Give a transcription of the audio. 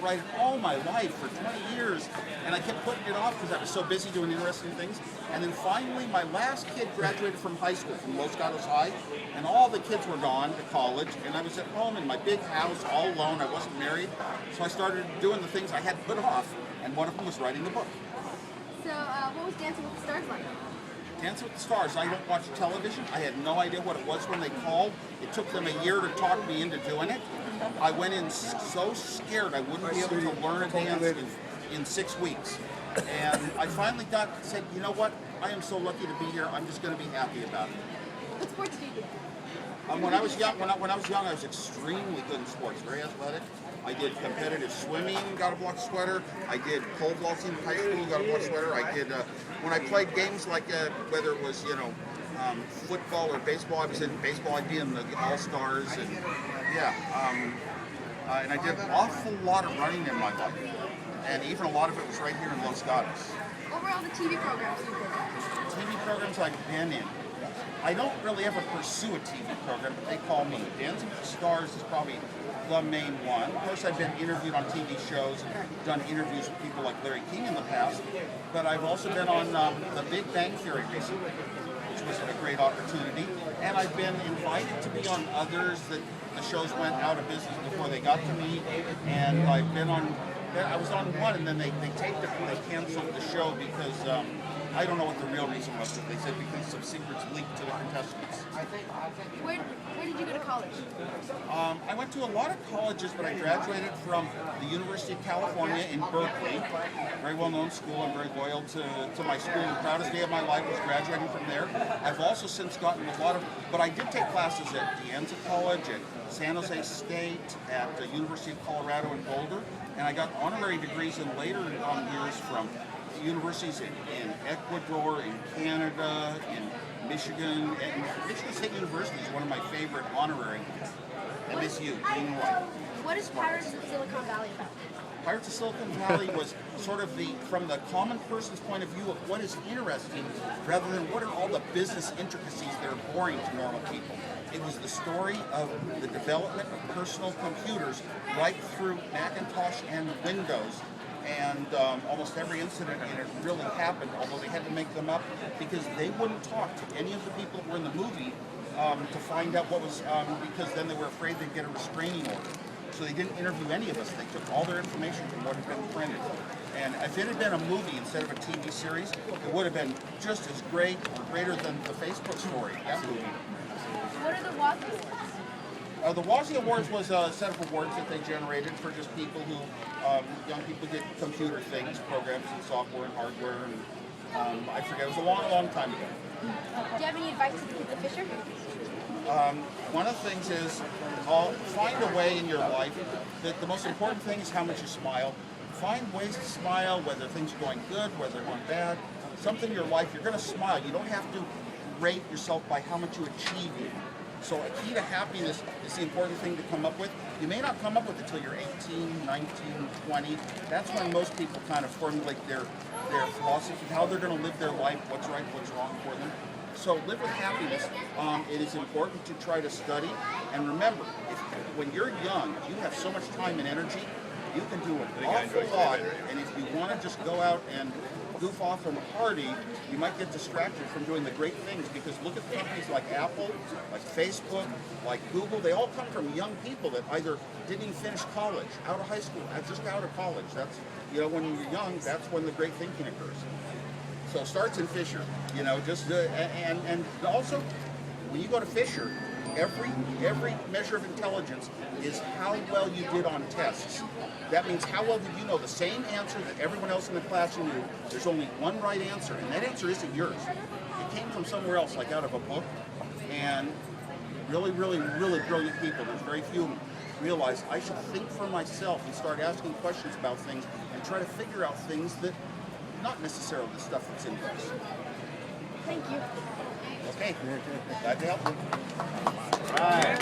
write it all my life for 20 years, and I kept putting it off because I was so busy doing interesting things. And then finally, my last kid graduated from high school, from Los Gatos High, and all the kids were gone to college, and I was at home in my big house all alone. I wasn't married, so I started doing the things I had put off, and one of them was writing the book. So, what was Dancing with the Stars like? Dancing with the Stars, I don't watch television. I had no idea what it was when they called. It took them a year to talk me into doing it. I went in so scared I wouldn't be able to learn a dance in 6 weeks. And I finally said, you know what? I am so lucky to be here. I'm just going to be happy about it. What sports do you do? When I was young, I was extremely good in sports, very athletic. I did competitive swimming, got a block sweater. I did pole vaulting in high school, got a block sweater. I did when I played games like whether it was football or baseball. I was in baseball. I'd be in the All-Stars, and and I did an awful lot of running in my life, and even a lot of it was right here in Los Gatos. What were all the TV programs you've been on? TV programs I've been in. I don't really ever pursue a TV program, but they call me. Dancing with the Stars is probably the main one. Of course, I've been interviewed on TV shows and done interviews with people like Larry King in the past, but I've also been on The Big Bang Theory recently, which was a great opportunity, and I've been invited to be on others that the shows went out of business before they got to me, and I've been on, I was on one, and then they taped it and they canceled the show because I don't know what the real reason was, but they said because some secrets leaked to the contestants. Where did you go to college? I went to a lot of colleges, but I graduated from the University of California in Berkeley, very well-known school. I'm very loyal to my school. The proudest day of my life was graduating from there. I've also since gotten a lot of, but I did take classes at De Anza College, at San Jose State, at the University of Colorado in Boulder, and I got honorary degrees in later years from universities in Ecuador, in Canada, in Michigan, and Michigan State University is one of my favorite honorary ones. MSU, Illinois. What is Pirates of Silicon Valley about? Pirates of Silicon Valley was sort of from the common person's point of view of what is interesting rather than what are all the business intricacies that are boring to normal people. It was the story of the development of personal computers right through Macintosh and Windows. And almost every incident in it really happened, although they had to make them up because they wouldn't talk to any of the people that were in the movie to find out what was, because then they were afraid they'd get a restraining order. So they didn't interview any of us. They took all their information from what had been printed. And if it had been a movie instead of a TV series, it would have been just as great or greater than the Facebook story, that movie. What are the Wozniak Awards? The Wozniak Awards was a set of awards that they generated for just people who, young people did computer things, programs and software and hardware, and I forget, it was a long, long time ago. Do you have any advice to the kids at Fisher? One of the things is, find a way in your life that the most important thing is how much you smile. Find ways to smile, whether things are going good, whether they're going bad. Something in your life, you're going to smile. You don't have to rate yourself by how much you achieve. So a key to happiness is the important thing to come up with. You may not come up with it until you're 18, 19, 20. That's when most people kind of formulate their philosophy, how they're going to live their life, what's right, what's wrong for them. So live with happiness. It is important to try to study. And remember, when you're young, you have so much time and energy, you can do an awful lot. And if you want to just go out and goof off and party, you might get distracted from doing the great things, because look at companies like Apple, like Facebook, like Google. They all come from young people that either didn't even finish college, out of high school, just out of college. That's, when you're young, that's when the great thinking occurs. So it starts in Fisher, and also when you go to Fisher, every measure of intelligence is how well you did on tests. That means how well did you know the same answer that everyone else in the class knew. There's only one right answer, and that answer isn't yours. It came from somewhere else, like out of a book. And really, really, really brilliant people, there's very few of them, realize I should think for myself and start asking questions about things and try to figure out things that, not necessarily the stuff that's in books. Thank you. Okay, glad to help you. All right.